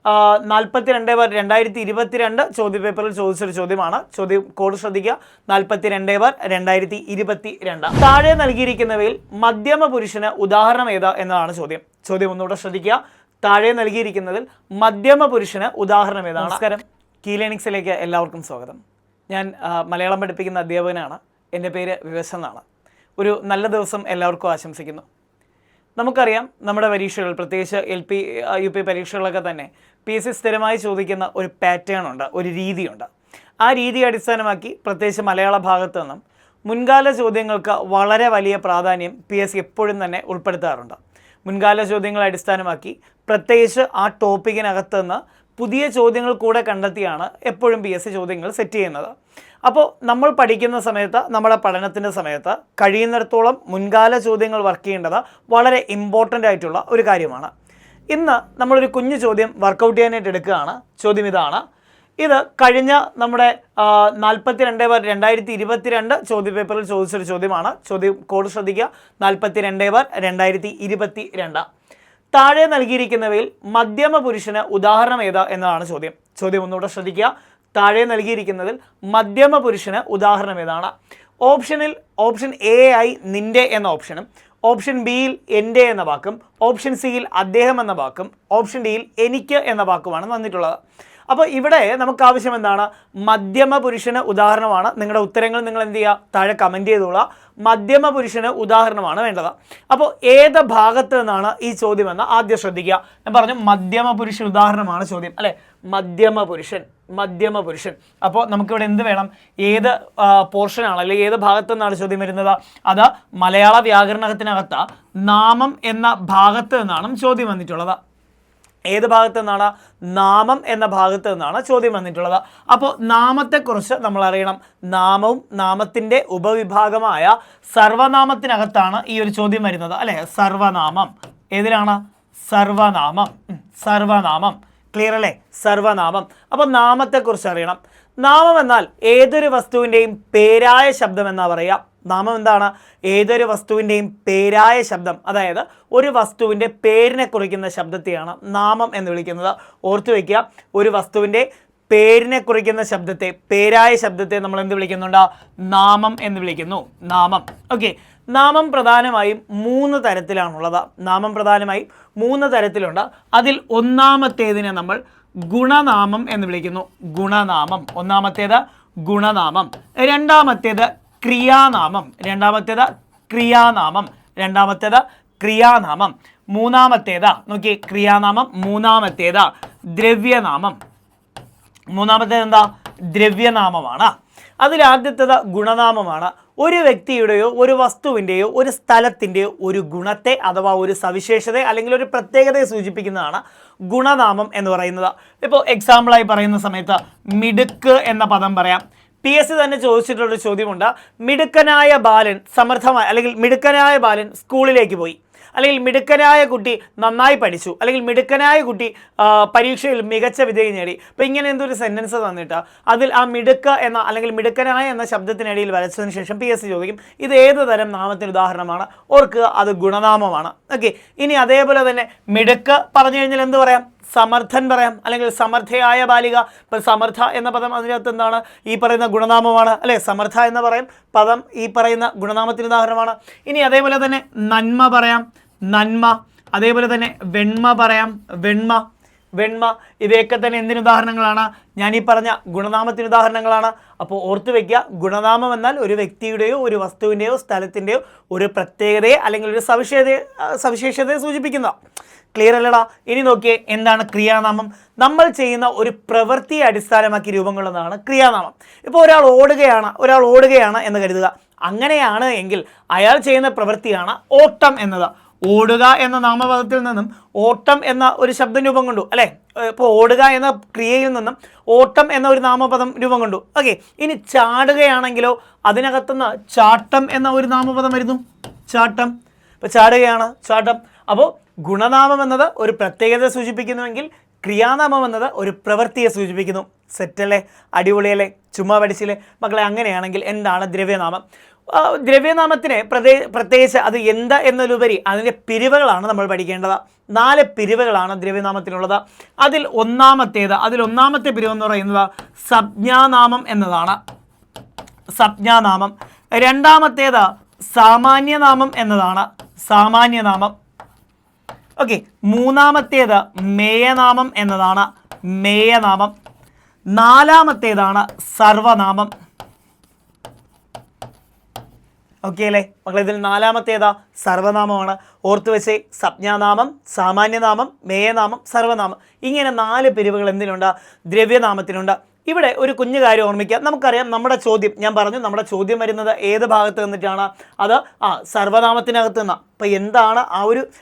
42/2022 ചോദ്യപേപ്പറിൽ ചോദിച്ചൊരു ചോദ്യമാണ്. ചോദ്യം കോഡ് ശ്രദ്ധിക്കുക, 42/2022. താഴെ നൽകിയിരിക്കുന്നവയിൽ മധ്യമ പുരുഷന് ഉദാഹരണം ഏതാ എന്നതാണ് ചോദ്യം. ചോദ്യം ഒന്നുകൂടെ ശ്രദ്ധിക്കുക, താഴെ നൽകിയിരിക്കുന്നതിൽ മധ്യമ പുരുഷന് ഉദാഹരണം ഏതാണ്? നമസ്കാരം, കീ ലേണിംഗ്സിലേക്ക് എല്ലാവർക്കും സ്വാഗതം. ഞാൻ മലയാളം പഠിപ്പിക്കുന്ന അധ്യാപകനാണ്. എൻ്റെ പേര് വിവശ് എന്നാണ്. ഒരു നല്ല ദിവസം എല്ലാവർക്കും ആശംസിക്കുന്നു. നമുക്കറിയാം, നമ്മുടെ പരീക്ഷകൾ, പ്രത്യേകിച്ച് LP UP പരീക്ഷകളൊക്കെ തന്നെ PSC സ്ഥിരമായി ചോദിക്കുന്ന ഒരു പാറ്റേൺ ഉണ്ട്, ഒരു രീതിയുണ്ട്. ആ രീതി അടിസ്ഥാനമാക്കി പ്രത്യേകിച്ച് മലയാള ഭാഗത്തു നിന്നും മുൻകാല ചോദ്യങ്ങൾക്ക് വളരെ വലിയ പ്രാധാന്യം PSC എപ്പോഴും തന്നെ ഉൾപ്പെടുത്താറുണ്ട്. മുൻകാല ചോദ്യങ്ങളെ അടിസ്ഥാനമാക്കി പ്രത്യേകിച്ച് ആ ടോപ്പിക്കിനകത്ത് നിന്ന് പുതിയ ചോദ്യങ്ങൾ കൂടെ കണ്ടെത്തിയാണ് എപ്പോഴും PSC ചോദ്യങ്ങൾ സെറ്റ് ചെയ്യുന്നത്. അപ്പോൾ നമ്മൾ പഠിക്കുന്ന സമയത്ത്, നമ്മുടെ പഠനത്തിൻ്റെ സമയത്ത് കഴിയുന്നിടത്തോളം മുൻകാല ചോദ്യങ്ങൾ വർക്ക് ചെയ്യേണ്ടത് വളരെ ഇമ്പോർട്ടൻ്റ് ആയിട്ടുള്ള ഒരു കാര്യമാണ്. ഇന്ന് നമ്മളൊരു കുഞ്ഞു ചോദ്യം വർക്കൗട്ട് ചെയ്യാനായിട്ട് എടുക്കുകയാണ്. ചോദ്യം ഇതാണ്. ഇത് കഴിഞ്ഞ നമ്മുടെ 42/2022 ചോദ്യപേപ്പറിൽ ചോദിച്ചൊരു ചോദ്യമാണ്. ചോദ്യം കോഡ് ശ്രദ്ധിക്കുക, 42/2022. താഴെ നൽകിയിരിക്കുന്നവയിൽ മധ്യമ പുരുഷന് ഉദാഹരണം ഏതാ എന്നതാണ് ചോദ്യം. ചോദ്യം ഒന്നുകൂടെ ശ്രദ്ധിക്കുക, താഴെ നൽകിയിരിക്കുന്നതിൽ മധ്യമ പുരുഷന് ഉദാഹരണം ഏതാണ്? ഓപ്ഷൻ എ ആയി നിൻ്റെ എന്ന ഓപ്ഷനും, ഓപ്ഷൻ ബിയിൽ എൻ്റെ എന്ന വാക്കും, ഓപ്ഷൻ സിയിൽ അദ്ദേഹം എന്ന വാക്കും, ഓപ്ഷൻ ഡിയിൽ എനിക്ക് എന്ന വാക്കുമാണ് തന്നിട്ടുള്ളത്. അപ്പോൾ ഇവിടെ നമുക്ക് ആവശ്യം എന്താണ്? മധ്യമ പുരുഷന് ഉദാഹരണമാണ്. നിങ്ങളുടെ ഉത്തരങ്ങൾ നിങ്ങൾ എന്ത് ചെയ്യുക? താഴെ കമൻറ്റ് ചെയ്തോളാം. മധ്യമ പുരുഷന് ഉദാഹരണമാണ് വേണ്ടത്. അപ്പോൾ ഏത് ഭാഗത്ത് നിന്നാണ് ഈ ചോദ്യം എന്ന് ആദ്യം ശ്രദ്ധിക്കുക. ഞാൻ പറഞ്ഞു മധ്യമ പുരുഷൻ ഉദാഹരണമാണ് ചോദ്യം, അല്ലേ? മധ്യമ പുരുഷൻ. അപ്പോൾ നമുക്കിവിടെ എന്ത് വേണം? ഏത് പോർഷനാണ് അല്ലെങ്കിൽ ഏത് ഭാഗത്തു നിന്നാണ് ചോദ്യം വരുന്നത്? അത് മലയാള വ്യാകരണത്തിനകത്ത് നാമം എന്ന ഭാഗത്ത് നിന്നാണ് ചോദ്യം വന്നിട്ടുള്ളത്. ഏത് ഭാഗത്ത് നിന്നാണ്? നാമം എന്ന ഭാഗത്ത് നിന്നാണ് ചോദ്യം വന്നിട്ടുള്ളത്. അപ്പോൾ നാമത്തെക്കുറിച്ച് നമ്മൾ അറിയണം. നാമവും നാമത്തിൻ്റെ ഉപവിഭാഗമായ സർവനാമത്തിനകത്താണ് ഈ ഒരു ചോദ്യം വരുന്നത്, അല്ലേ? സർവനാമം. ഏതിലാണ്? സർവനാമം. ക്ലിയർ അല്ലേ? സർവനാമം. അപ്പോൾ നാമത്തെക്കുറിച്ച് അറിയണം. നാമം എന്നാൽ ഏതൊരു വസ്തുവിൻ്റെയും പേരായ ശബ്ദം എന്നാ പറയുക. നാമം എന്താണ്? ഏതൊരു വസ്തുവിൻ്റെയും പേരായ ശബ്ദം, അതായത് ഒരു വസ്തുവിൻ്റെ പേരിനെ കുറിക്കുന്ന ശബ്ദത്തെയാണ് നാമം എന്ന് വിളിക്കുന്നത്. ഓർത്തു വയ്ക്കുക, ഒരു വസ്തുവിൻ്റെ പേരിനെ കുറിക്കുന്ന ശബ്ദത്തെ, പേരായ ശബ്ദത്തെ നമ്മൾ എന്ത് വിളിക്കുന്നുണ്ട്? നാമം എന്ന് വിളിക്കുന്നു. നാമം. ഓക്കെ. നാമം പ്രധാനമായും 3 തരത്തിലാണുള്ളത്. അതിൽ ഒന്നാമത്തേതിനെ നമ്മൾ ഗുണനാമം എന്ന് വിളിക്കുന്നു. ഗുണനാമം. ഒന്നാമത്തേത് ഗുണനാമം. രണ്ടാമത്തേത് ക്രിയാനാമം. മൂന്നാമത്തേത് നോക്കി, ക്രിയാനാമം. മൂന്നാമത്തേത് ദ്രവ്യനാമം. മൂന്നാമത്തേത് എന്താ? ദ്രവ്യനാമമാണ്. അതിലാദ്യത്തേത് ഗുണനാമമാണ്. ഒരു വ്യക്തിയുടെയോ ഒരു വസ്തുവിൻ്റെയോ ഒരു സ്ഥലത്തിൻ്റെയോ ഒരു ഗുണത്തെ അഥവാ ഒരു സവിശേഷത അല്ലെങ്കിൽ ഒരു പ്രത്യേകതയെ സൂചിപ്പിക്കുന്നതാണ് ഗുണനാമം എന്ന് പറയുന്നത്. ഇപ്പോൾ എക്സാമ്പിളായി പറയുന്ന സമയത്ത് മിടുക്ക് എന്ന പദം പറയാം. PSC തന്നെ ചോദിച്ചിട്ടുള്ളൊരു ചോദ്യമുണ്ട്. മിടുക്കനായ ബാലൻ സമർത്ഥമായി, അല്ലെങ്കിൽ മിടുക്കനായ ബാലൻ സ്കൂളിലേക്ക് പോയി, അല്ലെങ്കിൽ മിടുക്കനായ കുട്ടി നന്നായി പഠിച്ചു, അല്ലെങ്കിൽ മിടുക്കനായ കുട്ടി പരീക്ഷയിൽ മികച്ച വിജയം നേടി. അപ്പോൾ ഇങ്ങനെ എന്തൊരു സെൻറ്റൻസ് തന്നിട്ട് അതിൽ ആ മിടുക്ക് എന്ന അല്ലെങ്കിൽ മിടുക്കനായ എന്ന ശബ്ദത്തിനിടയിൽ വരച്ചതിന് ശേഷം PSC ചോദിക്കും ഇത് ഏത് തരം നാമത്തിന് ഉദാഹരണമാണ്? ഓർക്കുക, അത് ഗുണനാമമാണ്. ഓക്കെ. ഇനി അതേപോലെ തന്നെ മിടുക്ക് പറഞ്ഞു കഴിഞ്ഞാൽ എന്ത് പറയാം? സമർത്ഥൻ പറയാം, അല്ലെങ്കിൽ സമർത്ഥയായ ബാലിക. ഇപ്പം സമർത്ഥ എന്ന പദം അതിനകത്ത് എന്താണ്? ഈ പറയുന്ന ഗുണനാമമാണ്, അല്ലേ? സമർത്ഥ എന്ന് പറയും പദം ഈ പറയുന്ന ഗുണനാമത്തിന് ഉദാഹരണമാണ്. ഇനി അതേപോലെ തന്നെ നന്മ പറയാം, നന്മ. അതേപോലെ തന്നെ വെണ്മ പറയാം, വെണ്മ. ഇവയൊക്കെ തന്നെ എന്തിനുദാഹരണങ്ങളാണ്? ഞാൻ ഈ പറഞ്ഞ ഗുണനാമത്തിന് ഉദാഹരണങ്ങളാണ്. അപ്പോൾ ഓർത്തു വയ്ക്കുക, ഗുണനാമം എന്നാൽ ഒരു വ്യക്തിയുടെയോ ഒരു വസ്തുവിൻ്റെയോ സ്ഥലത്തിൻ്റെയോ ഒരു പ്രത്യേകതയെ അല്ലെങ്കിൽ ഒരു സവിശേഷതയെ സൂചിപ്പിക്കുന്ന. ക്ലിയർ അല്ലടാ? ഇനി നോക്കിയേ, എന്താണ് ക്രിയാനാമം? നമ്മൾ ചെയ്യുന്ന ഒരു പ്രവൃത്തിയെ അടിസ്ഥാനമാക്കി രൂപം കൊള്ളുന്നതാണ് ക്രിയാനാമം. ഇപ്പോൾ ഒരാൾ ഓടുകയാണ് എന്ന് കരുതുക. അങ്ങനെയാണ് എങ്കിൽ അയാൾ ചെയ്യുന്ന പ്രവൃത്തിയാണ് ഓട്ടം എന്നത്. ഓടുക എന്ന നാമപദത്തിൽ നിന്നും ഓട്ടം എന്ന ഒരു ശബ്ദം രൂപം കൊണ്ടു, അല്ലേ? ഇപ്പോൾ ഓടുക എന്ന ക്രിയയിൽ നിന്നും ഓട്ടം എന്ന ഒരു നാമപദം രൂപം കൊണ്ടു. ഓക്കെ. ഇനി ചാടുകയാണെങ്കിലോ അതിനകത്തുനിന്ന് ചാട്ടം എന്ന ഒരു നാമപദം വരുന്നു. ചാട്ടം. ഇപ്പോൾ ചാടുകയാണ്, ചാട്ടം. അപ്പോൾ ഗുണനാമം എന്നത് ഒരു പ്രത്യേകത സൂചിപ്പിക്കുന്നുവെങ്കിൽ ക്രിയാനാമം എന്നത് ഒരു പ്രവൃത്തിയെ സൂചിപ്പിക്കുന്നു. സെറ്റല്ലേ? അടിപൊളിയല്ലേ? ചുമ്മാ പഠിച്ചില്ലേ മക്കളെ? അങ്ങനെയാണെങ്കിൽ എന്താണ് ദ്രവ്യനാമം? ദ്രവ്യനാമത്തിന് പ്രത്യേകിച്ച് അത് എന്താ എന്നതിലുപരി അതിൻ്റെ പിരിവുകളാണ് നമ്മൾ പഠിക്കേണ്ടത്. 4 പിരിവുകളാണ് ദ്രവ്യനാമത്തിനുള്ളത്. അതിൽ ഒന്നാമത്തെ പിരിവ് എന്ന് പറയുന്നത് സംജ്ഞാനാമം എന്നതാണ്. സംജ്ഞാനാമം. രണ്ടാമത്തേത് സാമാന്യനാമം എന്നതാണ്. സാമാന്യനാമം. ഓക്കെ. മൂന്നാമത്തേത് മേയനാമം എന്നതാണ്. മേയനാമം. നാലാമത്തേതാണ് സർവനാമം. ഓക്കെ അല്ലേ മക്കളെ? ഇതിൽ നാലാമത്തേതാ? സർവനാമമാണ്. ഓർത്ത് വെച്ചേ, സംജ്ഞാനാമം, സാമാന്യനാമം, മേയനാമം, സർവനാമം. ഇങ്ങനെ 4 പിരിവുകൾ എന്തിനുണ്ട്? ദ്രവ്യനാമത്തിനുണ്ട്. ഇവിടെ ഒരു കുഞ്ഞു കാര്യം ഓർമ്മിക്കുക. നമുക്കറിയാം നമ്മുടെ ചോദ്യം, ഞാൻ പറഞ്ഞു നമ്മുടെ ചോദ്യം വരുന്നത് ഏത് ഭാഗത്ത് നിന്നിട്ടാണ്? അത് സർവനാമത്തിനകത്ത് നിന്നാണ്. അപ്പോൾ എന്താണ്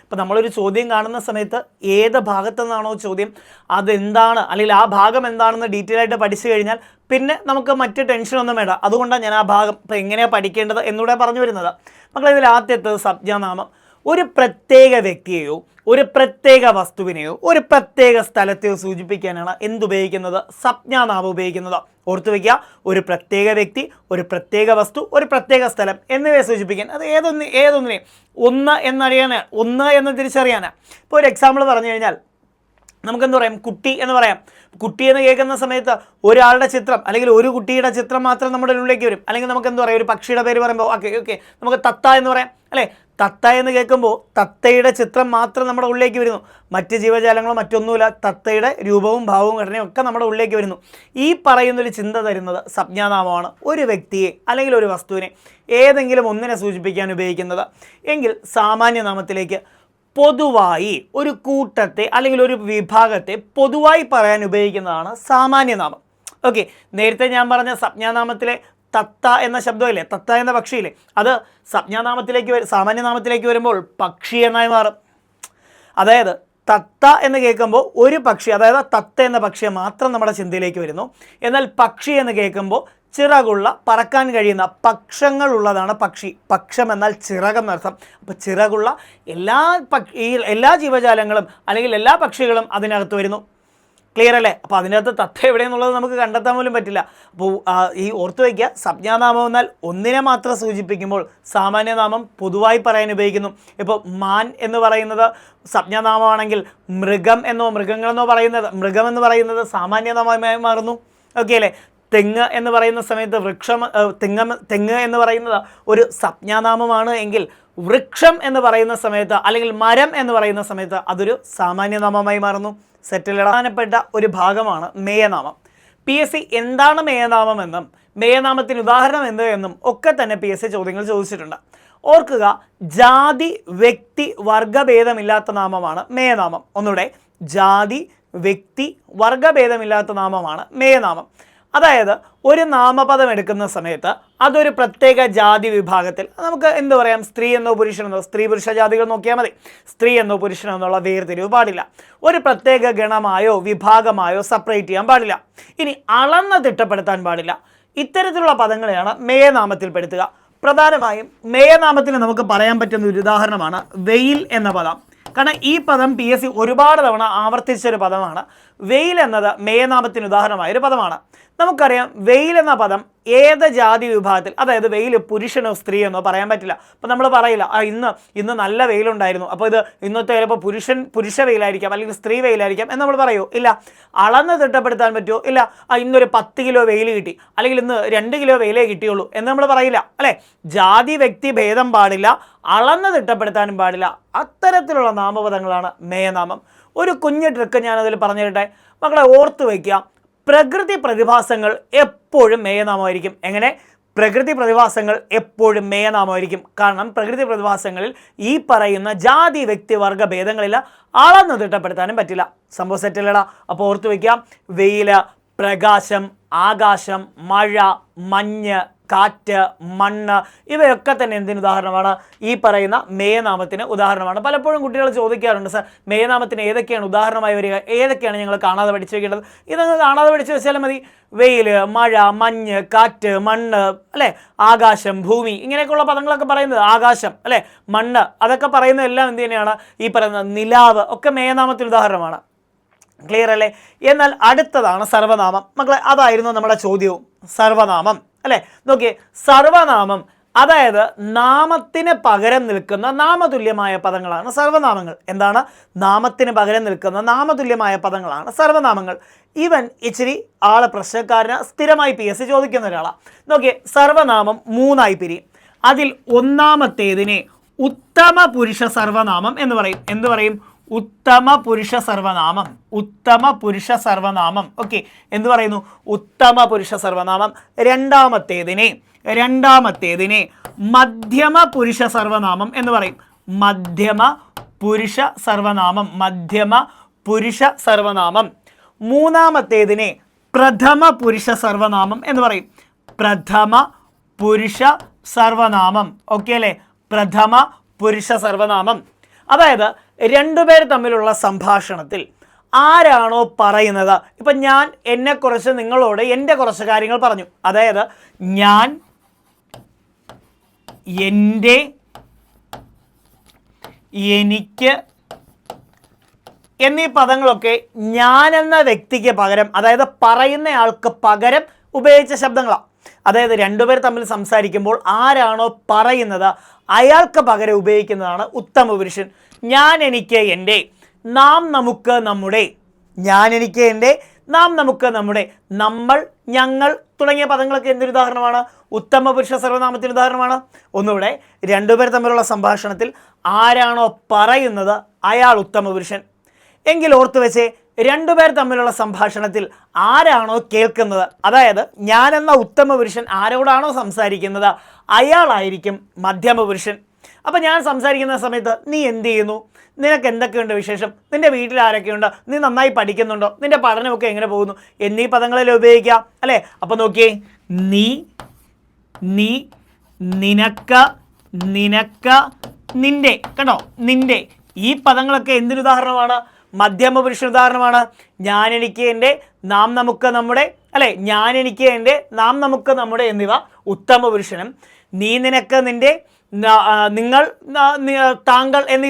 ഇപ്പോൾ നമ്മളൊരു ചോദ്യം കാണുന്ന സമയത്ത് ഏത് ഭാഗത്തു നിന്നാണോ ചോദ്യം, അതെന്താണ് അല്ലെങ്കിൽ ആ ഭാഗം എന്താണെന്ന് ഡീറ്റെയിൽ ആയിട്ട് പഠിച്ചു കഴിഞ്ഞാൽ പിന്നെ നമുക്ക് മറ്റ് ടെൻഷനൊന്നും വേണ്ട. അതുകൊണ്ടാണ് ഞാൻ ആ ഭാഗം ഇപ്പോൾ എങ്ങനെയാണ് പഠിക്കേണ്ടത് എന്നൂടെ പറഞ്ഞു വരുന്നത്. മക്കളെ, ഇതിൽ ആദ്യത്തേത് സംജ്ഞാനാമം. ഒരു പ്രത്യേക വ്യക്തിയെയോ ഒരു പ്രത്യേക വസ്തുവിനെയോ ഒരു പ്രത്യേക സ്ഥലത്തെയോ സൂചിപ്പിക്കാനാണ് എന്തുപയോഗിക്കുന്നത്? സംജ്ഞാനാമം ഉപയോഗിക്കുന്നത്. ഓർത്തു വയ്ക്കുക, ഒരു പ്രത്യേക വ്യക്തി, ഒരു പ്രത്യേക വസ്തു, ഒരു പ്രത്യേക സ്ഥലം എന്നിവയെ സൂചിപ്പിക്കാൻ അത് ഏതൊന്നിനെയും ഒന്ന് എന്ന് തിരിച്ചറിയാനാണ്. ഇപ്പോൾ ഒരു എക്സാമ്പിൾ പറഞ്ഞു കഴിഞ്ഞാൽ നമുക്കെന്ത് പറയാം? കുട്ടി എന്ന് പറയാം. കുട്ടി എന്ന് കേൾക്കുന്ന സമയത്ത് ഒരാളുടെ ചിത്രം അല്ലെങ്കിൽ ഒരു കുട്ടിയുടെ ചിത്രം മാത്രം നമ്മുടെ ഉള്ളിലേക്ക് വരും. അല്ലെങ്കിൽ നമുക്ക് എന്ത് പറയാം? ഒരു പക്ഷിയുടെ പേര് പറയുമ്പോൾ ഓക്കെ നമുക്ക് തത്ത എന്ന് പറയാം അല്ലേ? തത്ത എന്ന് കേൾക്കുമ്പോൾ തത്തയുടെ ചിത്രം മാത്രം നമ്മുടെ ഉള്ളിലേക്ക് വരുന്നു. മറ്റ് ജീവജാലങ്ങളോ മറ്റൊന്നുമില്ല, തത്തയുടെ രൂപവും ഭാവവും ഘടനയും ഒക്കെ നമ്മുടെ ഉള്ളിലേക്ക് വരുന്നു. ഈ പറയുന്നൊരു ചിന്ത തരുന്നത് സംജ്ഞാനാമമാണ്. ഒരു വ്യക്തിയെ അല്ലെങ്കിൽ ഒരു വസ്തുവിനെ ഏതെങ്കിലും ഒന്നിനെ സൂചിപ്പിക്കാൻ ഉപയോഗിക്കുന്നത്. എങ്കിൽ സാമാന്യനാമത്തിലേക്ക് പൊതുവായി ഒരു കൂട്ടത്തെ അല്ലെങ്കിൽ ഒരു വിഭാഗത്തെ പൊതുവായി പറയാൻ ഉപയോഗിക്കുന്നതാണ് സാമാന്യനാമം. ഓക്കെ. നേരത്തെ ഞാൻ പറഞ്ഞ സംജ്ഞാനാമത്തിലെ തത്ത എന്ന ശബ്ദമില്ലേ, തത്ത എന്ന പക്ഷിയില്ലേ, അത് സാമാന്യനാമത്തിലേക്ക് വരുമ്പോൾ പക്ഷി എന്നായി മാറും. അതായത് തത്ത എന്ന് കേൾക്കുമ്പോൾ ഒരു പക്ഷി, അതായത് തത്ത എന്ന പക്ഷിയെ മാത്രം നമ്മുടെ ചിന്തയിലേക്ക് വരുന്നു. എന്നാൽ പക്ഷി എന്ന് കേൾക്കുമ്പോൾ ചിറകുള്ള, പറക്കാൻ കഴിയുന്ന പക്ഷങ്ങളുള്ളതാണ് പക്ഷി. പക്ഷം എന്നാൽ ചിറകെന്നർത്ഥം. അപ്പോൾ ചിറകുള്ള എല്ലാ ജീവജാലങ്ങളും അല്ലെങ്കിൽ എല്ലാ പക്ഷികളും അതിനകത്ത് വരുന്നു. ക്ലിയർ അല്ലേ? അപ്പോൾ അതിനകത്ത് തത്ത എവിടെയെന്നുള്ളത് നമുക്ക് കണ്ടെത്താൻ പോലും പറ്റില്ല. അപ്പോൾ ഈ ഓർത്തു വയ്ക്കുക, സംജ്ഞാനാമം എന്നാൽ ഒന്നിനെ മാത്രം സൂചിപ്പിക്കുമ്പോൾ സാമാന്യനാമം പൊതുവായി പറയാൻ ഉപയോഗിക്കുന്നു. ഇപ്പോൾ മാൻ എന്ന് പറയുന്നത് സംജ്ഞാനാമമാണെങ്കിൽ മൃഗങ്ങളെന്നോ പറയുന്നത് സാമാന്യനാമമായി മാറുന്നു. ഓക്കെ അല്ലേ? തെങ്ങ് എന്ന് പറയുന്ന സമയത്ത് തെങ്ങ് എന്ന് പറയുന്നത് ഒരു സംജ്ഞാനാമമാണ് എങ്കിൽ വൃക്ഷം എന്ന് പറയുന്ന സമയത്ത് അല്ലെങ്കിൽ മരം എന്ന് പറയുന്ന സമയത്ത് അതൊരു സാമാന്യനാമമായി മാറുന്നു. പ്രധാനപ്പെട്ട ഒരു ഭാഗമാണ് മേയനാമം. PSC എന്താണ് മേയനാമം എന്നും മേയനാമത്തിന് ഉദാഹരണം എന്ത് എന്നും ഒക്കെ തന്നെ PSC ചോദ്യങ്ങൾ ചോദിച്ചിട്ടുണ്ട്. ഓർക്കുക, ജാതി വ്യക്തി വർഗഭേദമില്ലാത്ത നാമമാണ് മേയനാമം. ഒന്നുകൂടെ, ജാതി വ്യക്തി വർഗഭേദമില്ലാത്ത നാമമാണ് മേയനാമം. അതായത് ഒരു നാമപദം എടുക്കുന്ന സമയത്ത് അതൊരു പ്രത്യേക ജാതി വിഭാഗത്തിൽ, നമുക്ക് എന്ത് പറയാം, സ്ത്രീ എന്നോ പുരുഷനെന്നോ, സ്ത്രീ പുരുഷ ജാതികൾ നോക്കിയാൽ മതി, സ്ത്രീ എന്നോ പുരുഷനോ എന്നുള്ള വേർതിരിവ് പാടില്ല. ഒരു പ്രത്യേക ഗണമായോ വിഭാഗമായോ സെപ്പറേറ്റ് ചെയ്യാൻ പാടില്ല. ഇനി അളന്ന് തിട്ടപ്പെടുത്താൻ പാടില്ല. ഇത്തരത്തിലുള്ള പദങ്ങളെയാണ് മേയനാമത്തിൽ പെടുത്തുക. പ്രധാനമായും മേയനാമത്തിന് നമുക്ക് പറയാൻ പറ്റുന്ന ഒരു ഉദാഹരണമാണ് വെയിൽ എന്ന പദം. കാരണം ഈ പദം PSC ഒരുപാട് തവണ ആവർത്തിച്ചൊരു പദമാണ്. വെയിൽ എന്നത് മേയനാമത്തിന് ഉദാഹരണമായൊരു പദമാണ്. നമുക്കറിയാം വെയിൽ എന്ന പദം ഏത് ജാതി വിഭാഗത്തിൽ, അതായത് വെയിൽ പുരുഷനോ സ്ത്രീയെന്നോ പറയാൻ പറ്റില്ല. അപ്പോൾ നമ്മൾ പറയില്ല ഇന്ന് നല്ല വെയിലുണ്ടായിരുന്നു, അപ്പോൾ ഇത് ഇന്നത്തെ ചിലപ്പോൾ പുരുഷ വെയിലായിരിക്കാം അല്ലെങ്കിൽ സ്ത്രീ വെയിലായിരിക്കാം എന്ന് നമ്മൾ പറയുമോ? ഇല്ല. അളന്ന് തിട്ടപ്പെടുത്താൻ പറ്റുമോ? ഇല്ല. ഇന്നൊരു 10 കിലോ വെയിൽ കിട്ടി അല്ലെങ്കിൽ ഇന്ന് 2 കിലോ വെയിലേ കിട്ടിയുള്ളൂ എന്ന് നമ്മൾ പറയില്ല അല്ലേ? ജാതി വ്യക്തി ഭേദം പാടില്ല, അളന്ന് തിട്ടപ്പെടുത്താനും പാടില്ല. അത്തരത്തിലുള്ള നാമപദങ്ങളാണ് മേയനാമം. ഒരു കുഞ്ഞു ട്രിക്ക് ഞാനതിൽ പറഞ്ഞു തരട്ടെ മക്കളെ, ഓർത്ത് വയ്ക്കുക. പ്രകൃതി പ്രതിഭാസങ്ങൾ എപ്പോഴും മേയനാമമായിരിക്കും. എങ്ങനെ? പ്രകൃതി പ്രതിഭാസങ്ങൾ എപ്പോഴും മേയനാമമായിരിക്കും. കാരണം പ്രകൃതി പ്രതിഭാസങ്ങളിൽ ഈ പറയുന്ന ജാതി വ്യക്തി വർഗ ഭേദങ്ങളില്ല, അളന്ന് തിട്ടപ്പെടുത്താനും പറ്റില്ല. സംഭവം സെറ്റില്ലടാ. അപ്പോൾ ഓർത്ത് വയ്ക്കാം, വെയിൽ, പ്രകാശം, ആകാശം, മഴ, മഞ്ഞ്, കാറ്റ്, മണ്ണ് ഇവയൊക്കെ തന്നെ എന്തിന് ഉദാഹരണമാണ്? ഈ പറയുന്ന മേയനാമത്തിന് ഉദാഹരണമാണ്. പലപ്പോഴും കുട്ടികൾ ചോദിക്കാറുണ്ട്, സർ മേയനാമത്തിന് ഏതൊക്കെയാണ് ഉദാഹരണമായി വരിക, ഏതൊക്കെയാണ് ഞങ്ങൾ കാണാതെ പഠിച്ചു വെക്കേണ്ടത്? ഇതങ്ങ് കാണാതെ പഠിച്ചു വെച്ചാലും മതി. വെയിൽ, മഴ, മഞ്ഞ്, കാറ്റ്, മണ്ണ് അല്ലേ, ആകാശം, ഭൂമി ഇങ്ങനെയൊക്കെയുള്ള പദങ്ങളൊക്കെ പറയുന്നത്, ആകാശം അല്ലേ, മണ്ണ് അതൊക്കെ പറയുന്നതെല്ലാം എന്ത് തന്നെയാണ്? ഈ പറയുന്ന നിലാവ് ഒക്കെ മേയനാമത്തിന് ഉദാഹരണമാണ്. ക്ലിയർ അല്ലേ? എന്നാൽ അടുത്തതാണ് സർവനാമം. മക്കളെ, അതായിരുന്നു നമ്മുടെ ചോദ്യവും. സർവനാമം അല്ലേ? നോക്കിയേ, സർവനാമം അതായത് നാമത്തിന് പകരം നിൽക്കുന്ന നാമതുല്യമായ പദങ്ങളാണ് സർവനാമങ്ങൾ. എന്താണ്? നാമത്തിന് പകരം നിൽക്കുന്ന നാമതുല്യമായ പദങ്ങളാണ് സർവനാമങ്ങൾ. ഇവൻ ഇച്ചിരി ആളെ പ്രശ്നക്കാരന് സ്ഥിരമായി PSC ചോദിക്കുന്ന ഒരാളാണ്. നോക്കിയേ, സർവനാമം 3ആയി പിരിയും. അതിൽ ഒന്നാമത്തേതിനെ ഉത്തമ പുരുഷ സർവനാമം എന്ന് പറയും. എന്ത് പറയും? ഉത്തമ പുരുഷ സർവനാമം. ഉത്തമ പുരുഷ സർവനാമം. ഓക്കെ, എന്ത് പറയുന്നു? ഉത്തമ പുരുഷ സർവനാമം. രണ്ടാമത്തേതിനെ മധ്യമ പുരുഷ സർവനാമം എന്ന് പറയും. മധ്യമ പുരുഷ സർവനാമം. മധ്യമ പുരുഷ സർവനാമം. മൂന്നാമത്തേതിനെ പ്രഥമ പുരുഷ സർവനാമം എന്ന് പറയും. പ്രഥമ പുരുഷ സർവനാമം. ഓക്കെ അല്ലേ? പ്രഥമ പുരുഷ സർവനാമം. അതായത് രണ്ടുപേർ തമ്മിലുള്ള സംഭാഷണത്തിൽ ആരാണോ പറയുന്നത്, ഇപ്പം ഞാൻ എന്നെക്കുറിച്ച് നിങ്ങളോട് എൻ്റെ കുറച്ച് കാര്യങ്ങൾ പറഞ്ഞു. അതായത് ഞാൻ, എൻ്റെ, എനിക്ക് എന്നീ പദങ്ങളൊക്കെ ഞാൻ എന്ന വ്യക്തിക്ക് പകരം, അതായത് പറയുന്നയാൾക്ക് പകരം ഉപയോഗിച്ച ശബ്ദങ്ങളാണ്. അതായത് രണ്ടുപേർ തമ്മിൽ സംസാരിക്കുമ്പോൾ ആരാണോ പറയുന്നത് അയാൾക്ക് പകരം ഉപയോഗിക്കുന്നതാണ് ഉത്തമ പുരുഷൻ. ഞാൻ, എനിക്ക്, എൻ്റെ, നാം, നമുക്ക്, നമ്മുടെ. ഞാൻ, എനിക്ക്, എൻ്റെ, നാം, നമുക്ക്, നമ്മുടെ, നമ്മൾ, ഞങ്ങൾ തുടങ്ങിയ പദങ്ങളൊക്കെ എന്തൊരു ഉദാഹരണമാണ്? ഉത്തമ പുരുഷ സർവനാമത്തിന് ഉദാഹരണമാണ്. ഒന്നുകൂടെ, രണ്ടുപേർ തമ്മിലുള്ള സംഭാഷണത്തിൽ ആരാണോ പറയുന്നത് അയാൾ ഉത്തമ പുരുഷൻ. എങ്കിൽ ഓർത്തു വെച്ചേ, രണ്ടുപേർ തമ്മിലുള്ള സംഭാഷണത്തിൽ ആരാണോ കേൾക്കുന്നത്, അതായത് ഞാൻ എന്ന ഉത്തമ പുരുഷൻ ആരോടാണോ സംസാരിക്കുന്നത് അയാളായിരിക്കും മധ്യമ പുരുഷൻ. അപ്പം ഞാൻ സംസാരിക്കുന്ന സമയത്ത് നീ എന്ത് ചെയ്യുന്നു, നിനക്ക് എന്തൊക്കെയുണ്ട് വിശേഷം, നിൻ്റെ വീട്ടിൽ ആരൊക്കെയുണ്ട്, നീ നന്നായി പഠിക്കുന്നുണ്ടോ, നിൻ്റെ പഠനമൊക്കെ എങ്ങനെ പോകുന്നു എന്നീ പദങ്ങളിൽ ഉപയോഗിക്കാം അല്ലേ? അപ്പം നോക്കിയേ, നീ, നീ, നിനക്ക്, നിനക്ക്, നിൻ്റെ. കണ്ടോ? നിൻ്റെ. ഈ പദങ്ങളൊക്കെ എന്തിന് ഉദാഹരണമാണ്? മധ്യമ പുരുഷൻ ഉദാഹരണമാണ്. ഞാൻ, എനിക്ക്, എൻ്റെ, നാം, നമുക്ക്, നമ്മുടെ അല്ലേ? ഞാൻ, എനിക്ക്, എൻ്റെ, നാം, നമുക്ക്, നമ്മുടെ എന്നിവ ഉത്തമ പുരുഷനും, നീ, നിനക്ക്, നിൻ്റെ, നിങ്ങൾ, താങ്കൾ എന്നീ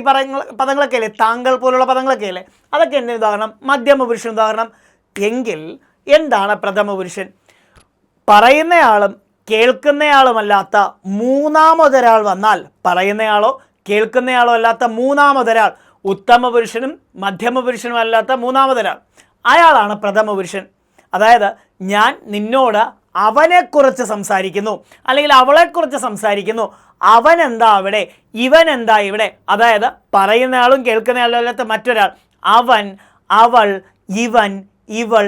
പദങ്ങളൊക്കെ അല്ലേ, താങ്കൾ പോലുള്ള പദങ്ങളൊക്കെ അല്ലേ, അതൊക്കെ എന്തിന് ഉദാഹരണം? മധ്യമ പുരുഷൻ ഉദാഹരണം. എങ്കിൽ എന്താണ് പ്രഥമ പുരുഷൻ? പറയുന്നയാളും കേൾക്കുന്നയാളുമല്ലാത്ത മൂന്നാമതൊരാൾ വന്നാൽ, പറയുന്നയാളോ കേൾക്കുന്നയാളോ അല്ലാത്ത മൂന്നാമതൊരാൾ, ഉത്തമ പുരുഷനും മധ്യമ പുരുഷനും അല്ലാത്ത മൂന്നാമതൊരാൾ, അയാളാണ് പ്രഥമ പുരുഷൻ. അതായത് ഞാൻ നിന്നോട് അവനെക്കുറിച്ച് സംസാരിക്കുന്നു, അല്ലെങ്കിൽ അവളെക്കുറിച്ച് സംസാരിക്കുന്നു, അവൻ എന്താ അവിടെ, ഇവൻ എന്താ ഇവിടെ. അതായത് പറയുന്നയാളും കേൾക്കുന്നയാളും അല്ലാത്ത മറ്റൊരാൾ, അവൻ, അവൾ, ഇവൻ, ഇവൾ,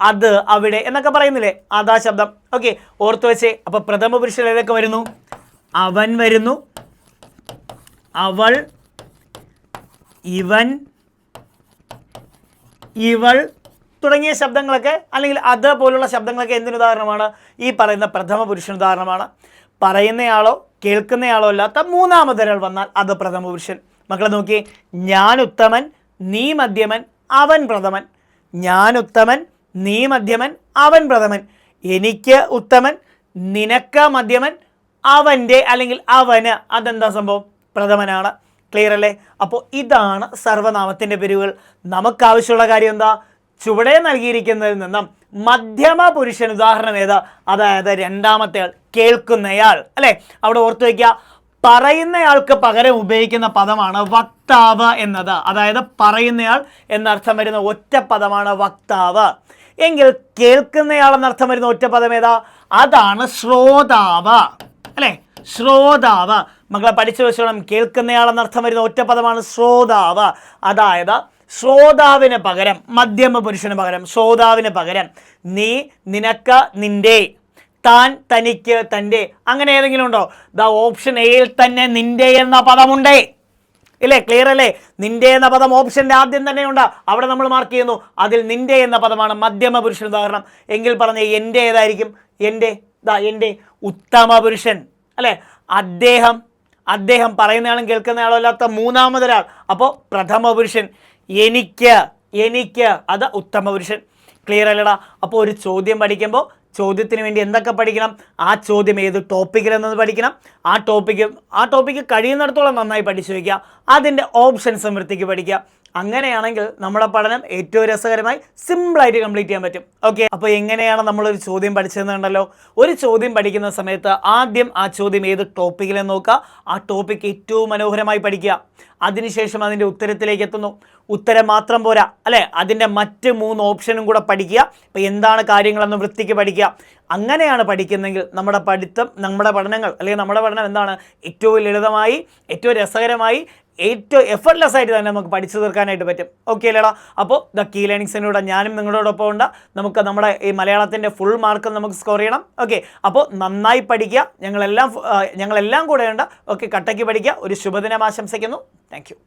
അത്, അവിടെ എന്നൊക്കെ പറയുന്നില്ലേ, അതാ ശബ്ദം. ഓക്കെ, ഓർത്തു വെച്ചേ. അപ്പോൾ പ്രഥമ പുരുഷൻ ഏതൊക്കെ വരുന്നു? അവൻ വരുന്നു, അവൾ, ഇവൻ, ഇവൾ തുടങ്ങിയ ശബ്ദങ്ങളൊക്കെ, അല്ലെങ്കിൽ അത് പോലുള്ള ശബ്ദങ്ങളൊക്കെ എന്തിന് ഉദാഹരണമാണ്? ഈ പറയുന്ന പ്രഥമ പുരുഷൻ ഉദാഹരണമാണ്. പറയുന്നയാളോ കേൾക്കുന്നയാളോ അല്ലാത്ത മൂന്നാമതൊരാൾ വന്നാൽ അത് പ്രഥമ പുരുഷൻ. മക്കളെ നോക്കിയേ, ഞാൻ ഉത്തമൻ, നീ മധ്യമൻ, അവൻ പ്രഥമൻ. ഞാൻ ഉത്തമൻ, നീ മധ്യമൻ, അവൻ പ്രഥമൻ. എനിക്ക് ഉത്തമൻ, നിനക്ക് മധ്യമൻ, അവൻ്റെ അല്ലെങ്കിൽ അവന് അതെന്താ സംഭവം? പ്രഥമനാണ്. ക്ലിയർ അല്ലേ? അപ്പോൾ ഇതാണ് സർവനാമത്തിൻ്റെ പേരുകൾ. നമുക്കാവശ്യമുള്ള കാര്യം എന്താ? ചുവടെ നൽകിയിരിക്കുന്നതിൽ നിന്നും മധ്യമ പുരുഷൻ ഉദാഹരണം ഏതാ? അതായത് രണ്ടാമത്തെ ആൾ, കേൾക്കുന്നയാൾ അല്ലേ? അവിടെ ഓർത്തു വയ്ക്കുക, പറയുന്നയാൾക്ക് പകരം ഉപയോഗിക്കുന്ന പദമാണ് വക്താവ് എന്നത്. അതായത് പറയുന്നയാൾ എന്നർത്ഥം വരുന്ന ഒറ്റ പദമാണ് വക്താവ്. എങ്കിൽ കേൾക്കുന്നയാൾ എന്നർത്ഥം വരുന്ന ഒറ്റ പദം ഏതാ? അതാണ് ശ്രോതാവ് അല്ലേ? ശ്രോതാവ്. മക്കളെ പഠിച്ചു വെച്ചോണം, കേൾക്കുന്നയാൾ എന്നർത്ഥം വരുന്ന ഒറ്റ പദമാണ് ശ്രോതാവ്. അതായത് ശ്രോതാവിന് പകരം, മധ്യമ പുരുഷന് പകരം, ശ്രോതാവിന് പകരം നീ, നിനക്ക്, നിൻ്റെ, താൻ, തനിക്ക്, തൻ്റെ, അങ്ങനെ ഏതെങ്കിലും ഉണ്ടോ? ഓപ്ഷൻ എയിൽ തന്നെ നിൻ്റെ എന്ന പദമുണ്ടേ ഇല്ലേ? ക്ലിയർ അല്ലേ? നിൻ്റെ എന്ന പദം ഓപ്ഷൻ്റെ ആദ്യം തന്നെ ഉണ്ട്, അവിടെ നമ്മൾ മാർക്ക് ചെയ്യുന്നു. അതിൽ നിൻ്റെ എന്ന പദമാണ് മധ്യമ പുരുഷൻ ഉദാഹരണം. എങ്കിൽ പറഞ്ഞ എൻ്റെ ഏതായിരിക്കും? എൻ്റെ എൻ്റെ ഉത്തമ പുരുഷൻ അല്ലേ? അദ്ദേഹം പറയുന്നയാളും കേൾക്കുന്നയാളും അല്ലാത്ത മൂന്നാമതൊരാൾ, അപ്പോൾ പ്രഥമ പുരുഷൻ. എനിക്ക് അത് ഉത്തമ പുരുഷൻ. ക്ലിയർ അല്ലടാ? അപ്പോൾ ഒരു ചോദ്യം പഠിക്കുമ്പോൾ ചോദ്യത്തിന് വേണ്ടി എന്തൊക്കെ പഠിക്കണം? ആ ചോദ്യം ഏത് ടോപ്പിക്കിലെന്നത് പഠിക്കണം. ആ ടോപ്പിക്ക് കഴിയുന്നിടത്തോളം നന്നായി പഠിച്ചു വയ്ക്കുക. അതിൻ്റെ ഓപ്ഷൻസ് വൃത്തിക്ക് പഠിക്കുക. അങ്ങനെയാണെങ്കിൽ നമ്മുടെ പഠനം ഏറ്റവും രസകരമായി സിമ്പിളായിട്ട് കംപ്ലീറ്റ് ചെയ്യാൻ പറ്റും. ഓക്കെ, അപ്പോൾ എങ്ങനെയാണ് നമ്മളൊരു ചോദ്യം പഠിച്ചതെന്നുണ്ടല്ലോ. ഒരു ചോദ്യം പഠിക്കുന്ന സമയത്ത് ആദ്യം ആ ചോദ്യം ഏത് ടോപ്പിക്കിലെന്ന് നോക്കുക, ആ ടോപ്പിക്ക് ഏറ്റവും മനോഹരമായി പഠിക്കുക. അതിനുശേഷം അതിൻ്റെ ഉത്തരത്തിലേക്ക് എത്തുന്നു. ഉത്തരം മാത്രം പോരാ അല്ലേ, അതിൻ്റെ മറ്റ് 3 ഓപ്ഷനും കൂടെ പഠിക്കുക. ഇപ്പോൾ എന്താണ് കാര്യങ്ങളെന്ന് വൃത്തിക്ക് പഠിക്കുക. അങ്ങനെയാണ് പഠിക്കുന്നതെങ്കിൽ നമ്മുടെ പഠനങ്ങൾ അല്ലെങ്കിൽ നമ്മുടെ പഠനം എന്താണ് ഏറ്റവും ലളിതമായി, ഏറ്റവും രസകരമായി, ഏറ്റവും എഫർട്ട്ലെസ് ആയിട്ട് തന്നെ നമുക്ക് പഠിച്ചു തീർക്കാനായിട്ട് പറ്റും. ഓക്കെ അല്ലേടാ? അപ്പോൾ ദ കീ ലേണിംഗ്സിനൂടെ ഞാനും നിങ്ങളോടൊപ്പം ഉണ്ട്. നമുക്ക് നമ്മുടെ ഈ മലയാളത്തിൻ്റെ ഫുൾ മാർക്ക് നമുക്ക് സ്കോർ ചെയ്യണം. ഓക്കെ, അപ്പോൾ നന്നായി പഠിക്കുക. ഞങ്ങളെല്ലാം കൂടെ ഉണ്ട്. ഓക്കെ, കട്ടയ്ക്ക് പഠിക്കുക. ഒരു ശുഭദിനം ആശംസിക്കുന്നു. Thank you.